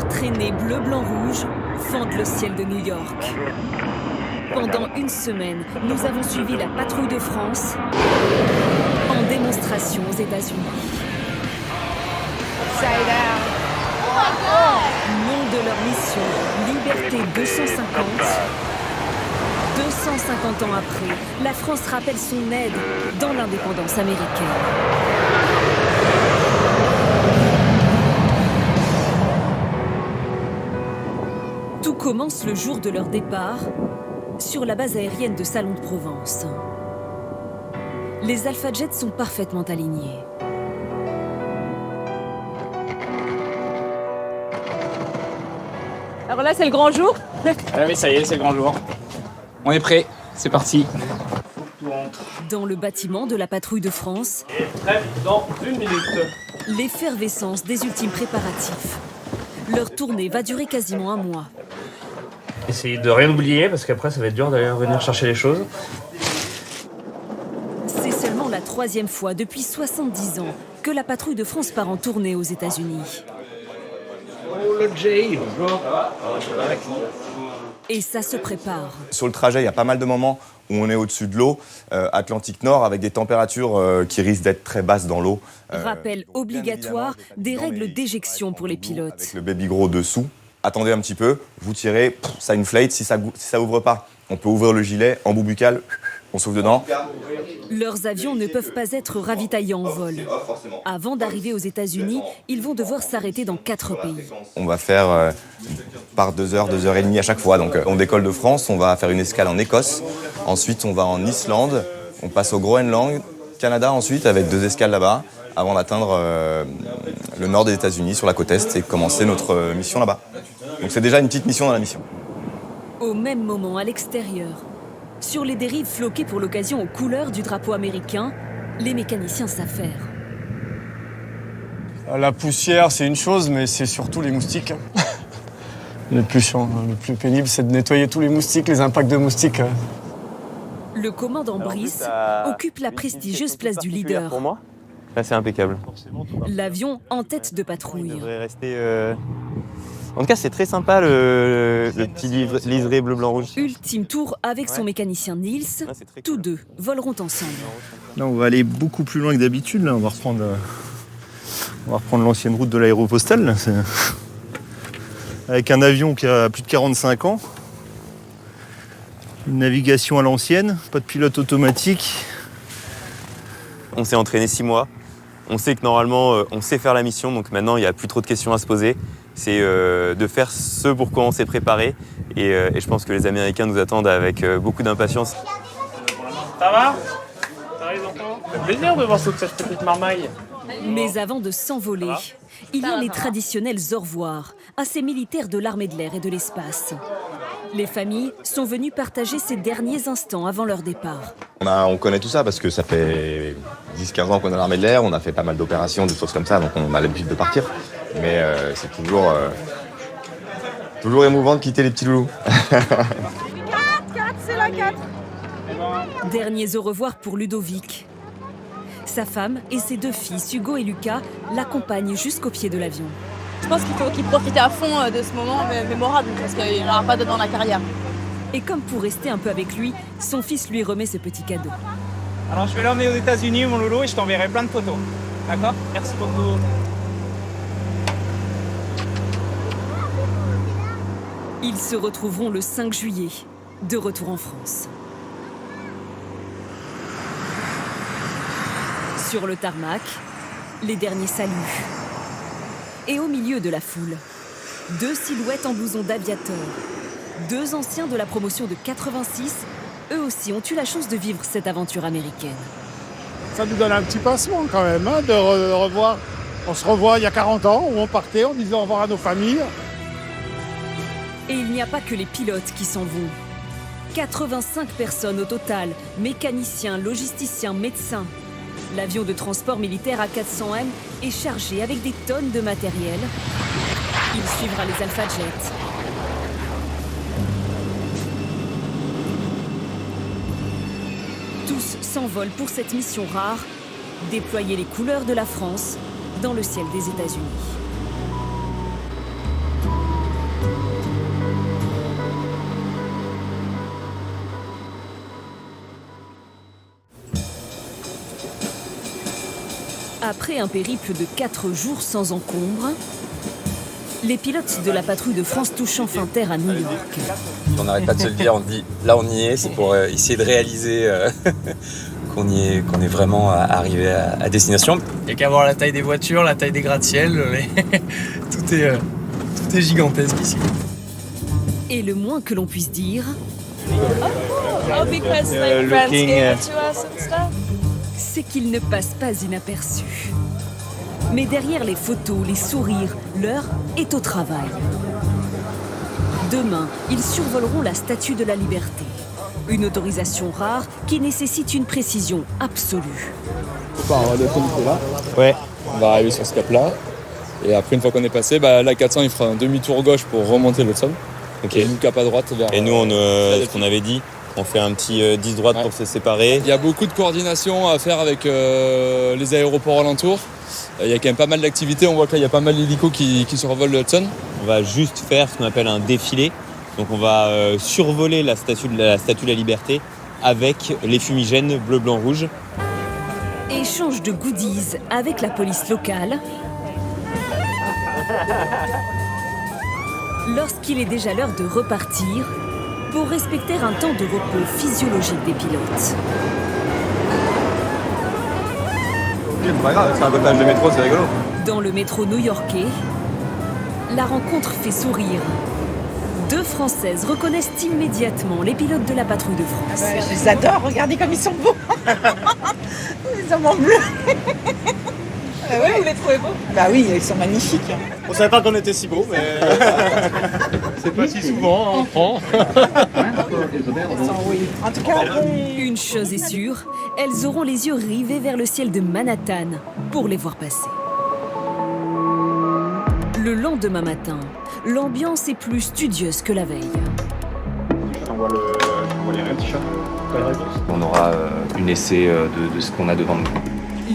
traînées bleu, blanc, rouge fendent le ciel de New York. Pendant une semaine, nous avons suivi la patrouille de France en démonstration aux États-Unis. Nom de leur mission, Liberté 250. 250 ans après, la France rappelle son aide dans l'indépendance américaine. Tout commence le jour de leur départ sur la base aérienne de Salon de Provence. Les Alpha Jets sont parfaitement alignés. Alors là, c'est le grand jour. Ah oui, ça y est, c'est le grand jour. On est prêt, c'est parti. Dans le bâtiment de la patrouille de France, Et trêve dans 1 minute. l'effervescence des ultimes préparatifs. Leur tournée va durer quasiment un mois. Essayez de rien oublier parce qu'après ça va être dur d'aller revenir chercher les choses. C'est seulement la 3e fois depuis 70 ans que la patrouille de France part en tournée aux États-Unis. Oh le Jay, bonjour. Et ça se prépare. Sur le trajet, il y a pas mal de moments où on est au-dessus de l'eau, Atlantique Nord, avec des températures qui risquent d'être très basses dans l'eau. Rappel donc, obligatoire des règles d'éjection pour les pilotes. Avec le baby gros dessous. Attendez un petit peu, vous tirez, ça inflate, si ça ouvre pas, on peut ouvrir le gilet, embout buccal, on souffle dedans. Leurs avions ne peuvent pas être ravitaillés en vol. Avant d'arriver aux États-Unis, ils vont devoir s'arrêter dans 4 pays. On va faire par 2 heures, 2 heures et demie à chaque fois. Donc on décolle de France, on va faire une escale en Écosse. Ensuite on va en Islande, on passe au Groenland, Canada ensuite avec 2 escales là-bas, avant d'atteindre le nord des États-Unis sur la côte est et commencer notre mission là-bas. Donc c'est déjà une petite mission dans la mission. Au même moment, à l'extérieur, sur les dérives floquées pour l'occasion aux couleurs du drapeau américain, les mécaniciens s'affairent. La poussière, c'est une chose, mais c'est surtout les moustiques. Le plus chiant, le plus pénible, c'est de nettoyer tous les moustiques, les impacts de moustiques. Le commandant Brice occupe la prestigieuse place du leader. Pour moi, là c'est impeccable. L'avion en tête de patrouille. Il devrait rester. En tout cas, c'est très sympa le petit liseré bleu, blanc, rouge. Ultime tour avec son mécanicien Niels. Tous deux voleront ensemble. Là, on va aller beaucoup plus loin que d'habitude. Là, on va reprendre l'ancienne route de l'aéropostale. Là. Avec un avion qui a plus de 45 ans. Une navigation à l'ancienne, pas de pilote automatique. On s'est entraîné 6 mois. On sait que normalement, on sait faire la mission, donc maintenant, il n'y a plus trop de questions à se poser. C'est de faire ce pour quoi on s'est préparé. Et je pense que les Américains nous attendent avec beaucoup d'impatience. Ça va? Ça va les enfants? Ça fait plaisir de voir cette petite marmaille. Mais avant de s'envoler, il y a les traditionnels au revoir à ces militaires de l'armée de l'air et de l'espace. Les familles sont venues partager ces derniers instants avant leur départ. On connaît tout ça parce que ça fait 10-15 ans qu'on est à l'armée de l'air, on a fait pas mal d'opérations, des choses comme ça, donc on a l'habitude de partir. Mais c'est toujours émouvant de quitter les petits loulous. 4, c'est la 4. Derniers au revoir pour Ludovic. Sa femme et ses 2 fils, Hugo et Lucas, l'accompagnent jusqu'au pied de l'avion. Je pense qu'il faut qu'il profite à fond de ce moment mémorable parce qu'il n'aura pas d'autre dans la carrière. Et comme pour rester un peu avec lui, son fils lui remet ce petit cadeau. Alors je vais l'emmener aux États-Unis, mon loulou, et je t'enverrai plein de photos. D'accord? Merci beaucoup. Ils se retrouveront le 5 juillet, de retour en France. Sur le tarmac, les derniers saluts. Et au milieu de la foule, 2 silhouettes en blouson d'aviateur. 2 anciens de la promotion de 86, eux aussi ont eu la chance de vivre cette aventure américaine. Ça nous donne un petit pincement quand même, hein, de revoir. On se revoit il y a 40 ans, où on partait, on disait au revoir à nos familles. Et il n'y a pas que les pilotes qui s'en vont. 85 personnes au total, mécaniciens, logisticiens, médecins. L'avion de transport militaire A400M est chargé avec des tonnes de matériel. Il suivra les Alpha Jets. Tous s'envolent pour cette mission rare, déployer les couleurs de la France dans le ciel des États-Unis. Après un périple de 4 jours sans encombre, les pilotes de la patrouille de France touchent enfin terre à New York. On n'arrête pas de se le dire, on dit là on y est, c'est pour essayer de réaliser qu'on est vraiment arrivé à destination. Il n'y a qu'à voir la taille des voitures, la taille des gratte-ciel, tout est gigantesque ici. Et le moins que l'on puisse dire, c'est qu'il ne passe pas inaperçu. Mais derrière les photos, les sourires, l'heure est au travail. Demain, ils survoleront la Statue de la Liberté. Une autorisation rare qui nécessite une précision absolue. On va descendre là. Ouais. On va arriver sur ce cap-là. Et après, une fois qu'on est passé, la 400, il fera un demi-tour gauche pour remonter l'Hudson. Ok. Et nous, cap à droite vers... Et nous, ce qu'on avait dit, on fait un petit 10 droite pour se séparer. Il y a beaucoup de coordination à faire avec les aéroports alentours. Il y a quand même pas mal d'activités. On voit que là, il y a pas mal d'hélicos qui survolent le Hudson. On va juste faire ce qu'on appelle un défilé. Donc on va survoler la statue de la Liberté avec les fumigènes bleu, blanc, rouge. Échange de goodies avec la police locale. Lorsqu'il est déjà l'heure de repartir pour respecter un temps de repos physiologique des pilotes. C'est pas grave, c'est un potage de métro, c'est rigolo. Dans le métro new-yorkais, la rencontre fait sourire. 2 Françaises reconnaissent immédiatement les pilotes de la patrouille de France. Ouais, je les adore, regardez comme ils sont beaux. Les hommes en bleu. Ouais, vous les trouvez beaux? Bah oui, ils sont magnifiques. On savait pas qu'on était si beaux, mais... C'est pas si souvent, on prend. En tout cas, Une chose est sûre, elles auront les yeux rivés vers le ciel de Manhattan pour les voir passer. Le lendemain matin, l'ambiance est plus studieuse que la veille. On aura une essai de ce qu'on a devant nous.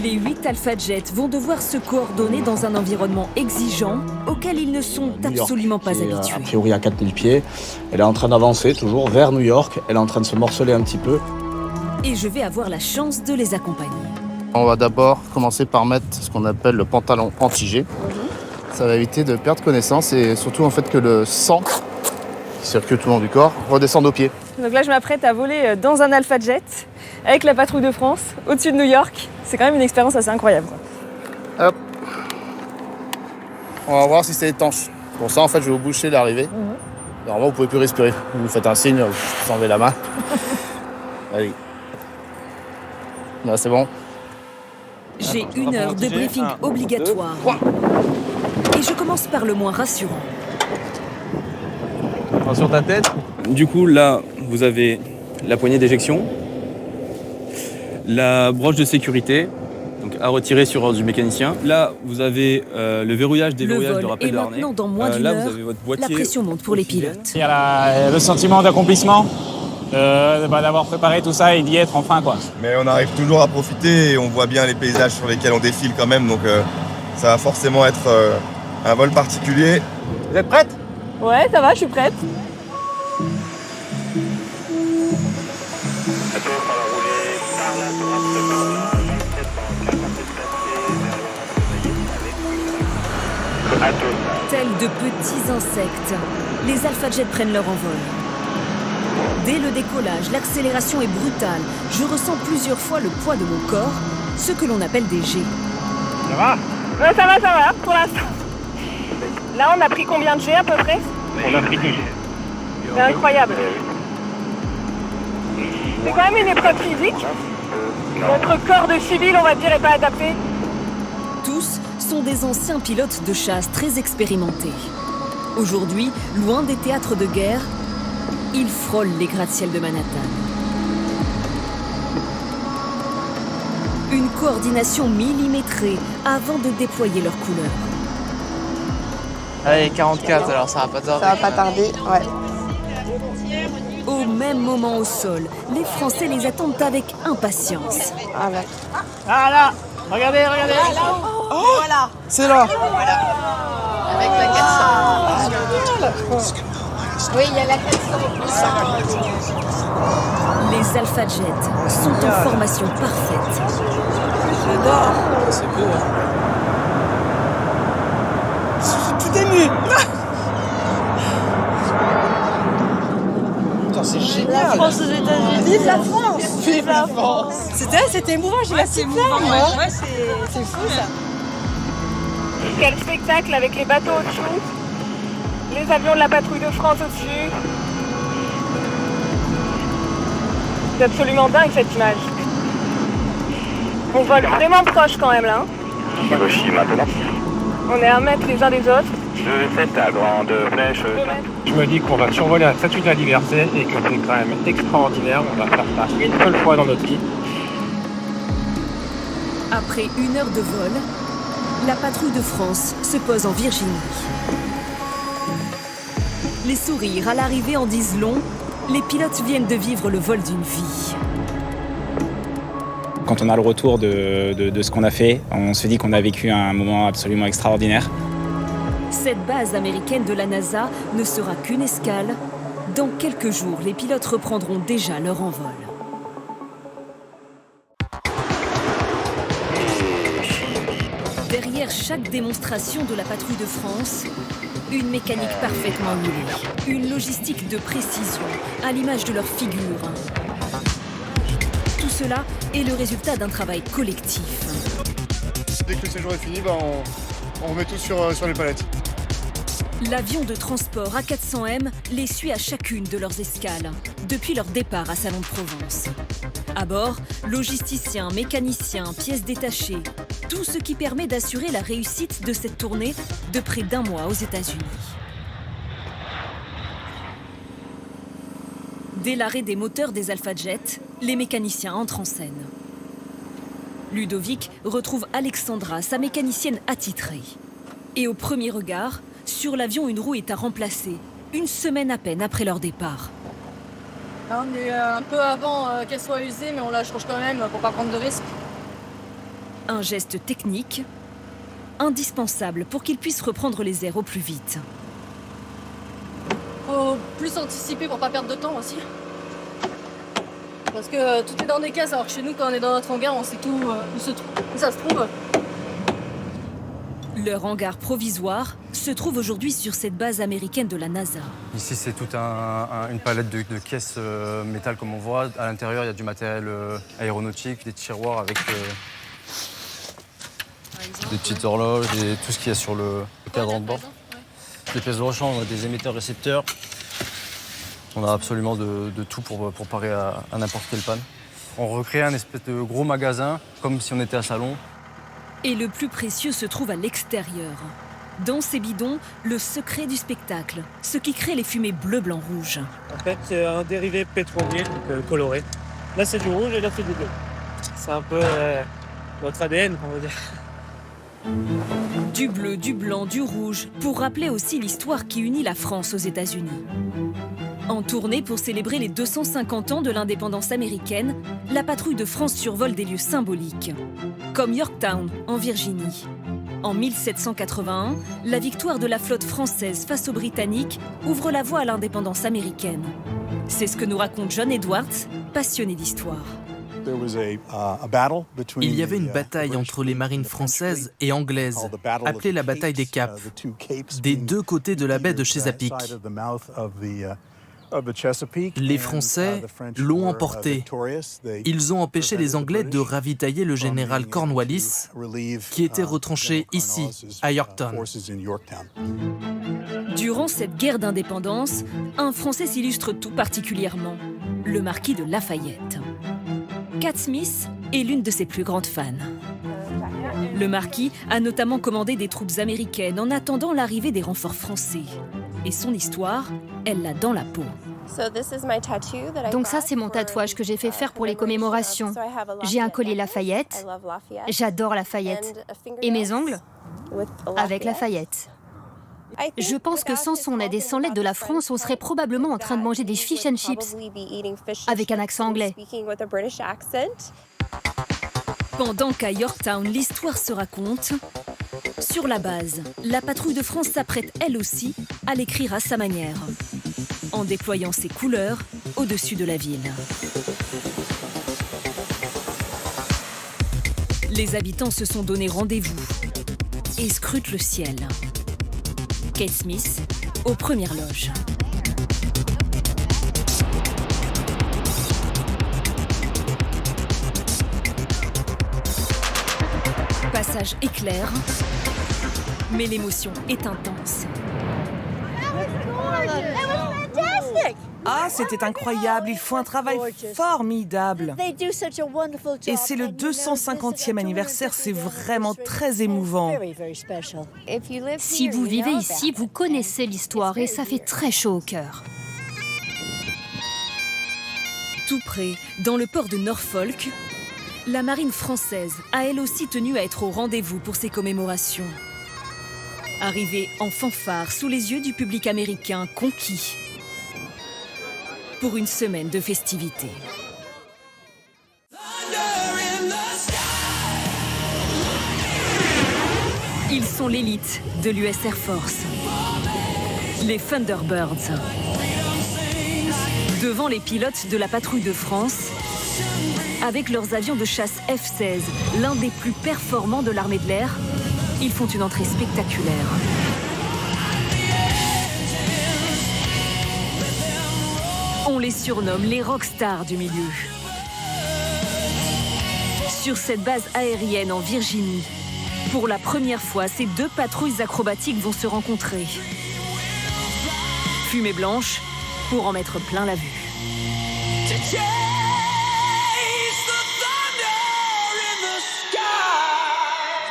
Les 8 Alpha Jets vont devoir se coordonner dans un environnement exigeant auquel ils ne sont absolument pas habitués. A priori à 4000 pieds. Elle est en train d'avancer toujours vers New York. Elle est en train de se morceler un petit peu. Et je vais avoir la chance de les accompagner. On va d'abord commencer par mettre ce qu'on appelle le pantalon anti-G. Ça va éviter de perdre connaissance et surtout en fait que le sang qui circule tout le long du corps redescende aux pieds. Donc là, je m'apprête à voler dans un Alpha Jet avec la patrouille de France au-dessus de New York. C'est quand même une expérience assez incroyable. Hop. On va voir si c'est étanche. Pour ça, en fait, je vais vous boucher l'arrivée. Normalement, vous pouvez plus respirer. Vous faites un signe, vous enlevez la main. Allez. Là, c'est bon. J'ai 1 heure de briefing obligatoire. Et je commence par le moins rassurant. Sur ta tête. Du coup, là, vous avez la poignée d'éjection, la broche de sécurité, donc à retirer sur ordre du mécanicien. Là, vous avez le verrouillage, déverrouillage de rappel de harnais. Maintenant, dans moins d'une là, heure, vous avez votre la boîtier. pression monte pour les pilotes. Il y a le sentiment d'accomplissement, d'avoir préparé tout ça et d'y être enfin, quoi. Mais on arrive toujours à profiter et on voit bien les paysages sur lesquels on défile quand même, donc ça va forcément être un vol particulier. Vous êtes prête? Ouais, ça va, je suis prête. Tels de petits insectes, les Alpha Jets prennent leur envol. Dès le décollage, l'accélération est brutale. Je ressens plusieurs fois le poids de mon corps, ce que l'on appelle des G. Ça va? Ouais, ça va, pour l'instant. Là, on a pris combien de G à peu près? On a pris 10. C'est incroyable. C'est quand même une épreuve physique. Notre corps de civil, on va dire, n'est pas adapté. Tous sont des anciens pilotes de chasse très expérimentés. Aujourd'hui, loin des théâtres de guerre, ils frôlent les gratte-ciel de Manhattan. Une coordination millimétrée avant de déployer leurs couleurs. Allez, 44, alors ça va pas tarder. ça va pas tarder, ouais. Au même moment au sol, les Français les attendent avec impatience. Ah ouais. Ah là, regardez. Oh, voilà. C'est là. Avec la 400. Oui, il y a la 400. Les Alpha Jets sont en formation parfaite. J'adore. C'est beau, hein. Je suis tout ému. Putain, c'est génial. La France aux États-Unis. Vive la France. Vive la France. C'était émouvant, j'ai la petite larme. Ouais, c'est fou ça. Quel spectacle avec les bateaux au-dessous, les avions de la patrouille de France au-dessus. C'est absolument dingue cette image. On vole vraiment proche quand même là. Hiroshi maintenant. On est à 1 mètre les uns des autres. De cette grande flèche. Je me dis qu'on va survoler la Statue de la Liberté et que c'est quand même extraordinaire. On va faire ça une seule fois dans notre vie. Après 1 heure de vol, la patrouille de France se pose en Virginie. Les sourires à l'arrivée en disent long, les pilotes viennent de vivre le vol d'une vie. Quand on a le retour de ce qu'on a fait, on se dit qu'on a vécu un moment absolument extraordinaire. Cette base américaine de la NASA ne sera qu'une escale. Dans quelques jours, les pilotes reprendront déjà leur envol. Derrière chaque démonstration de la patrouille de France, une mécanique parfaitement huilée, une logistique de précision, à l'image de leur figure. Tout cela est le résultat d'un travail collectif. Dès que le séjour est fini, on remet tout sur les palettes. L'avion de transport A400M les suit à chacune de leurs escales, depuis leur départ à Salon de Provence. À bord, logisticiens, mécaniciens, pièces détachées, tout ce qui permet d'assurer la réussite de cette tournée de près d'1 mois aux États-Unis. Dès l'arrêt des moteurs des Alpha Jets, les mécaniciens entrent en scène. Ludovic retrouve Alexandra, sa mécanicienne attitrée. Et au premier regard, sur l'avion, une roue est à remplacer, 1 semaine à peine après leur départ. On est un peu avant qu'elle soit usée, mais on la change quand même pour pas prendre de risques. Un geste technique, indispensable pour qu'ils puissent reprendre les airs au plus vite. Faut plus anticiper pour pas perdre de temps aussi. Parce que tout est dans des caisses, alors que chez nous, quand on est dans notre hangar, on sait tout où ça se trouve. Leur hangar provisoire se trouve aujourd'hui sur cette base américaine de la NASA. Ici, c'est toute une palette de caisses métal comme on voit. À l'intérieur, il y a du matériel aéronautique, des tiroirs avec des petites horloges et tout ce qu'il y a sur le cadran de bord. Les pièces de rechange, on a des émetteurs-récepteurs. On a absolument de tout pour parer à n'importe quelle panne. On recrée un espèce de gros magasin, comme si on était à Salon. Et le plus précieux se trouve à l'extérieur. Dans ces bidons, le secret du spectacle, ce qui crée les fumées bleu, blanc, rouge. En fait, c'est un dérivé pétrolier, donc coloré. Là, c'est du rouge et là, c'est du bleu. C'est un peu notre ADN, on va dire. Du bleu, du blanc, du rouge, pour rappeler aussi l'histoire qui unit la France aux États-Unis. En tournée pour célébrer les 250 ans de l'indépendance américaine, la patrouille de France survole des lieux symboliques, comme Yorktown, en Virginie. En 1781, la victoire de la flotte française face aux Britanniques ouvre la voie à l'indépendance américaine. C'est ce que nous raconte John Edwards, passionné d'histoire. Il y avait une bataille entre les marines françaises et anglaises, appelée la bataille des Caps, des 2 côtés de la baie de Chesapeake. Les Français l'ont emporté. Ils ont empêché les Anglais de ravitailler le général Cornwallis, qui était retranché ici, à Yorktown. Durant cette guerre d'indépendance, un Français s'illustre tout particulièrement, le marquis de Lafayette. Cat Smith est l'une de ses plus grandes fans. Le marquis a notamment commandé des troupes américaines en attendant l'arrivée des renforts français. Et son histoire, elle l'a dans la peau. Donc ça, c'est mon tatouage que j'ai fait faire pour les commémorations. J'ai un collier Lafayette. J'adore Lafayette. Et mes ongles avec Lafayette. Je pense que sans son aide et sans l'aide de la France, on serait probablement en train de manger des fish and chips avec un accent anglais. Pendant qu'à Yorktown, l'histoire se raconte, sur la base, la patrouille de France s'apprête elle aussi à l'écrire à sa manière. en déployant ses couleurs au-dessus de la ville. Les habitants se sont donné rendez-vous et scrutent le ciel. Kate Smith, aux premières loges. Passage éclair, mais l'émotion est intense. Ah, c'était incroyable, ils font un travail formidable. Et c'est le 250e anniversaire, c'est vraiment très émouvant. Si vous vivez ici, vous connaissez l'histoire et ça fait très chaud au cœur. Tout près, dans le port de Norfolk, la marine française a elle aussi tenu à être au rendez-vous pour ces commémorations. Arrivée en fanfare sous les yeux du public américain conquis pour une semaine de festivités. Ils sont l'élite de l'US Air Force, les Thunderbirds. Devant les pilotes de la patrouille de France, avec leurs avions de chasse F-16, l'un des plus performants de l'armée de l'air, ils font une entrée spectaculaire. On les surnomme les rockstars du milieu. Sur cette base aérienne en Virginie, pour la première fois, ces deux patrouilles acrobatiques vont se rencontrer. Fumée blanche pour en mettre plein la vue.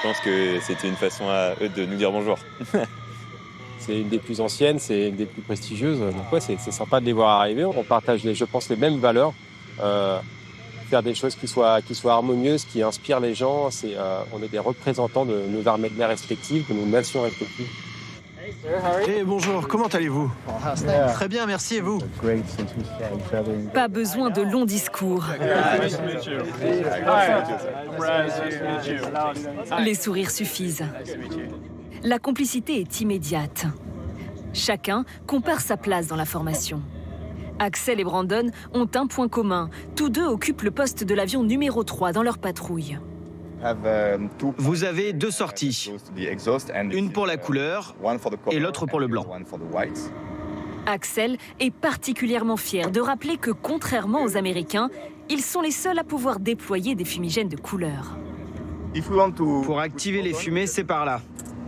Je pense que c'était une façon à eux de nous dire bonjour. C'est une des plus anciennes, c'est une des plus prestigieuses. Donc ouais, c'est sympa de les voir arriver. On partage, je pense, les mêmes valeurs. Faire des choses qui soient harmonieuses, qui inspirent les gens. On est des représentants de nos armées de l'air respectives, de nos nations respectives. Hey, bonjour, comment allez-vous? Très bien, merci, et vous? Pas besoin de longs discours. Les sourires suffisent. La complicité est immédiate. Chacun compare sa place dans la formation. Axel et Brandon ont un point commun. Tous deux occupent le poste de l'avion numéro 3 dans leur patrouille. Vous avez deux sorties, une pour la couleur et l'autre pour le blanc. Axel est particulièrement fier de rappeler que, contrairement aux Américains, ils sont les seuls à pouvoir déployer des fumigènes de couleur. Pour activer les fumées, c'est par là.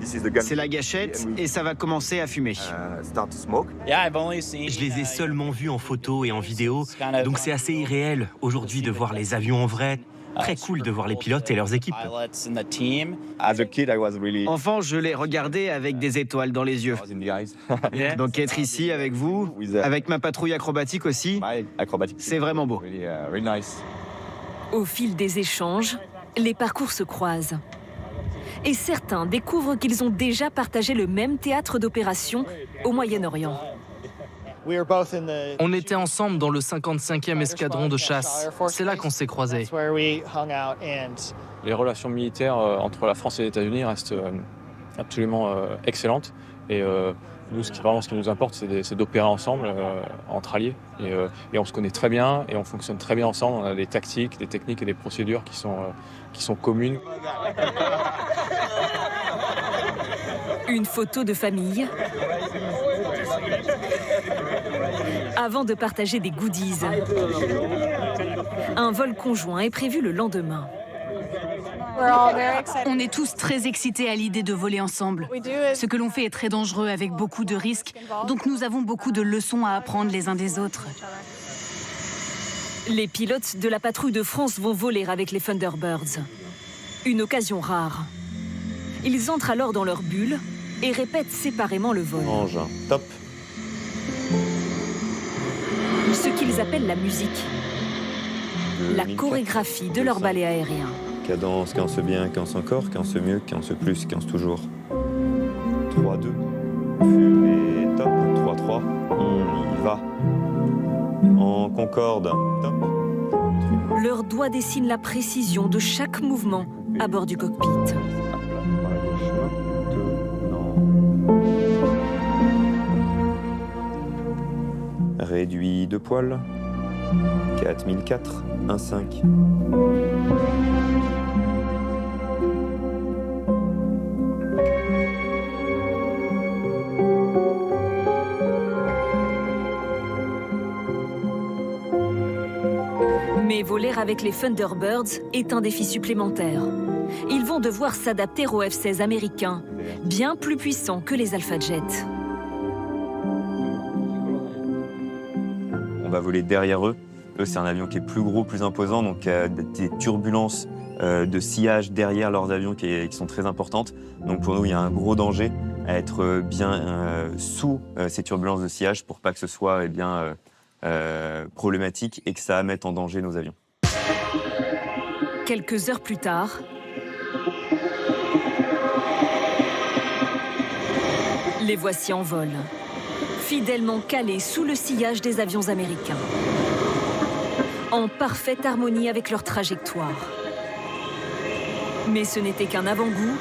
C'est la gâchette et ça va commencer à fumer. Je les ai seulement vus en photo et en vidéo, donc c'est assez irréel aujourd'hui de voir les avions en vrai. Très cool de voir les pilotes et leurs équipes. Enfant, je les regardais avec des étoiles dans les yeux. Donc être ici avec vous, avec ma patrouille acrobatique aussi, c'est vraiment beau. Au fil des échanges, les parcours se croisent. Et certains découvrent qu'ils ont déjà partagé le même théâtre d'opération au Moyen-Orient. On était ensemble dans le 55e escadron de chasse. C'est là qu'on s'est croisés. Les relations militaires entre la France et les États-Unis restent absolument excellentes. Et nous, ce qui nous importe, c'est d'opérer ensemble, entre alliés. Et on se connaît très bien et on fonctionne très bien ensemble. On a des tactiques, des techniques et des procédures qui sont communes. Une photo de famille avant de partager des goodies. Un vol conjoint est prévu le lendemain. On est tous très excités à l'idée de voler ensemble. Ce que l'on fait est très dangereux avec beaucoup de risques, donc nous avons beaucoup de leçons à apprendre les uns des autres. Les pilotes de la patrouille de France vont voler avec les Thunderbirds. Une occasion rare. Ils entrent alors dans leur bulle et répètent séparément le vol. Engin, top. Ce qu'ils appellent la musique. La chorégraphie de leur ballet aérien. Cadence, cadence bien, cadence encore, cadence mieux, cadence plus, cadence toujours. 3-2. Fumée, top. 3-3. On y va. En concorde, top. Leurs doigts dessinent la précision de chaque mouvement à bord du cockpit. poil. 4004, 15. Mais voler avec les Thunderbirds est un défi supplémentaire. Ils vont devoir s'adapter aux F-16 américains, bien plus puissants que les Alpha Jets. On va voler derrière eux. Eux, c'est un avion qui est plus gros, plus imposant, donc des turbulences de sillage derrière leurs avions qui sont très importantes. Donc pour nous, il y a un gros danger à être bien sous ces turbulences de sillage pour pas que ce soit problématique et que ça mette en danger nos avions. Quelques heures plus tard, les voici en vol, fidèlement calés sous le sillage des avions américains, en parfaite harmonie avec leur trajectoire. Mais ce n'était qu'un avant-goût.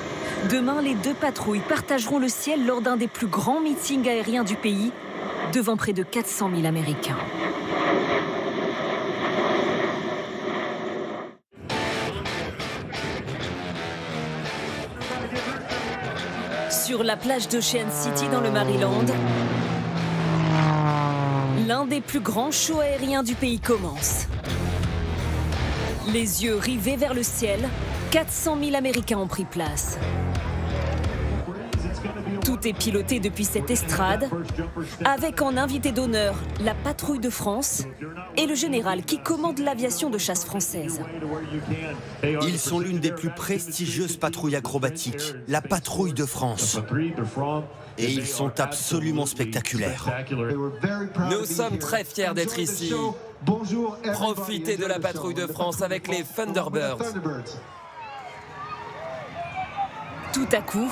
Demain, les deux patrouilles partageront le ciel lors d'un des plus grands meetings aériens du pays, devant près de 400 000 Américains. Sur la plage d'Ocean City dans le Maryland, l'un des plus grands shows aériens du pays commence. Les yeux rivés vers le ciel, 400 000 Américains ont pris place. Tout est piloté depuis cette estrade, avec en invité d'honneur la patrouille de France et le général qui commande l'aviation de chasse française. Ils sont l'une des plus prestigieuses patrouilles acrobatiques, la patrouille de France. Et ils sont absolument spectaculaires. Nous sommes très fiers d'être ici. Profitez de la patrouille de France avec les Thunderbirds. Tout à coup,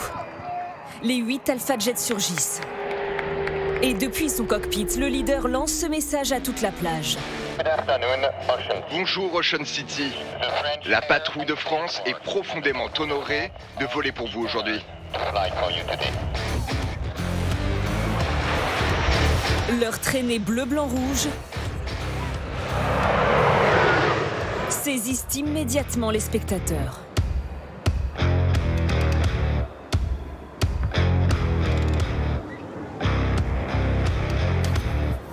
les 8 Alpha Jets surgissent. Et depuis son cockpit, le leader lance ce message à toute la plage. Bonjour Ocean City. La patrouille de France est profondément honorée de voler pour vous aujourd'hui. Leur traînée bleu-blanc-rouge saisissent immédiatement les spectateurs.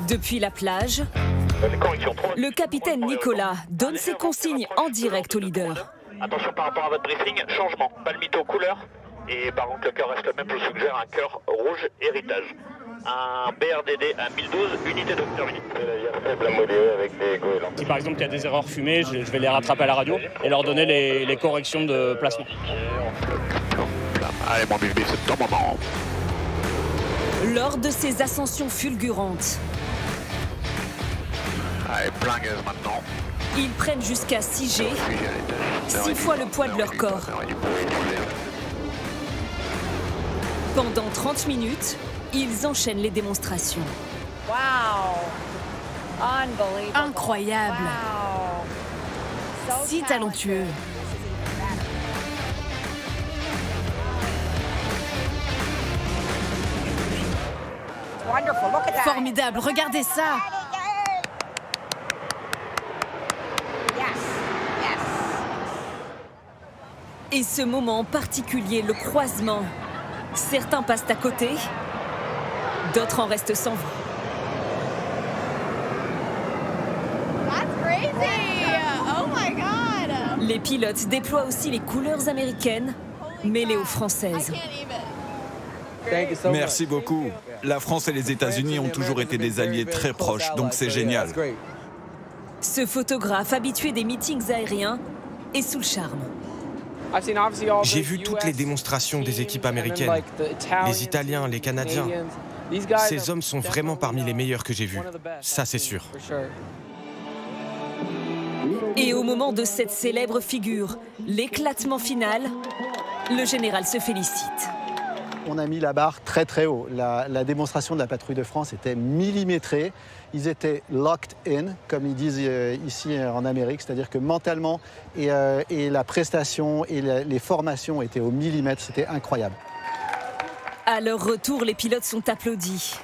Depuis la plage, le capitaine Nicolas donne ses consignes en direct au leader. Attention par rapport à votre briefing, changement, palmito couleur. Et par contre le cœur reste le même, je suggère un cœur rouge héritage. Un BRDD à 1012, unité de terminée. Faible à modéré avec des goélands. Si par exemple il y a des erreurs fumées, je vais les rattraper à la radio et leur donner les corrections de placement. Allez mon bébé, c'est ton moment. Lors de ces ascensions fulgurantes, Allez, plingueuse maintenant. ils prennent jusqu'à 6 G, 6 fois le poids de leur corps. Pendant 30 minutes, ils enchaînent les démonstrations. Incroyable. Si talentueux. Formidable, regardez ça. Et ce moment particulier, le croisement. Certains passent à côté, d'autres en restent sans voix. Les pilotes déploient aussi les couleurs américaines, mêlées aux françaises. Merci beaucoup. La France et les États-Unis ont toujours été des alliés très proches, donc c'est génial. Ce photographe habitué des meetings aériens est sous le charme. J'ai vu toutes les démonstrations des équipes américaines, les Italiens, les Canadiens. Ces hommes sont vraiment parmi les meilleurs que j'ai vus, ça c'est sûr. Et au moment de cette célèbre figure, l'éclatement final, le général se félicite. On a mis la barre très très haut. La démonstration de la patrouille de France était millimétrée. Ils étaient locked in, comme ils disent ici en Amérique, c'est-à-dire que mentalement et la prestation et les formations étaient au millimètre. C'était incroyable. À leur retour, les pilotes sont applaudis.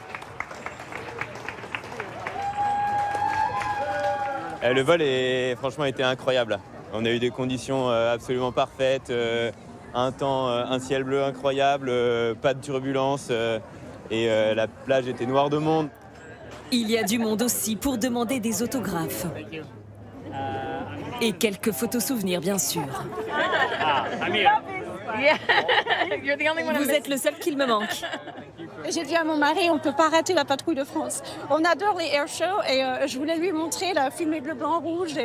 Le vol franchement été incroyable. On a eu des conditions absolument parfaites, un ciel bleu incroyable, pas de turbulence et la plage était noire de monde. Il y a du monde aussi pour demander des autographes. Et quelques photos souvenirs, bien sûr. Vous êtes le seul qu'il me manque. J'ai dit à mon mari, on ne peut pas rater la patrouille de France. On adore les air shows et je voulais lui montrer la fumée bleu, blanc, rouge.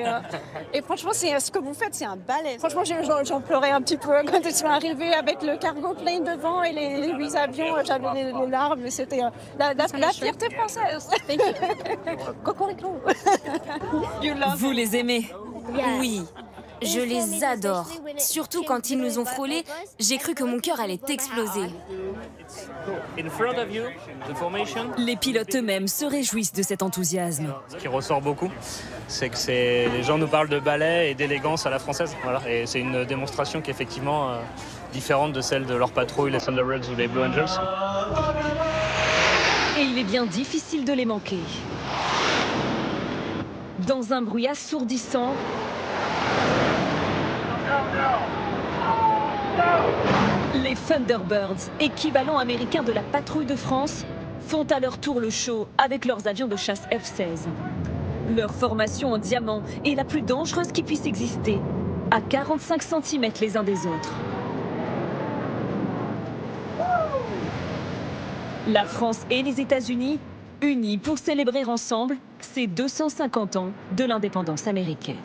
Et franchement, ce que vous faites, c'est un balai. Franchement, j'en pleurais un petit peu quand ils sont arrivés avec le cargo plane devant et les 8 avions. J'avais les larmes, mais c'était la fierté française. Cocorico. Vous les aimez? Oui. Je les adore. Surtout quand ils nous ont frôlés, j'ai cru que mon cœur allait exploser. Les pilotes eux-mêmes se réjouissent de cet enthousiasme. Ce qui ressort beaucoup, c'est que les gens nous parlent de ballet et d'élégance à la française. Voilà. Et c'est une démonstration qui est effectivement différente de celle de leur patrouille, les Thunderbirds ou les Blue Angels. Et il est bien difficile de les manquer. Dans un bruit assourdissant, les Thunderbirds, équivalent américain de la patrouille de France, font à leur tour le show avec leurs avions de chasse F-16. Leur formation en diamant est la plus dangereuse qui puisse exister, à 45 cm les uns des autres. La France et les États-Unis, unis pour célébrer ensemble ces 250 ans de l'indépendance américaine.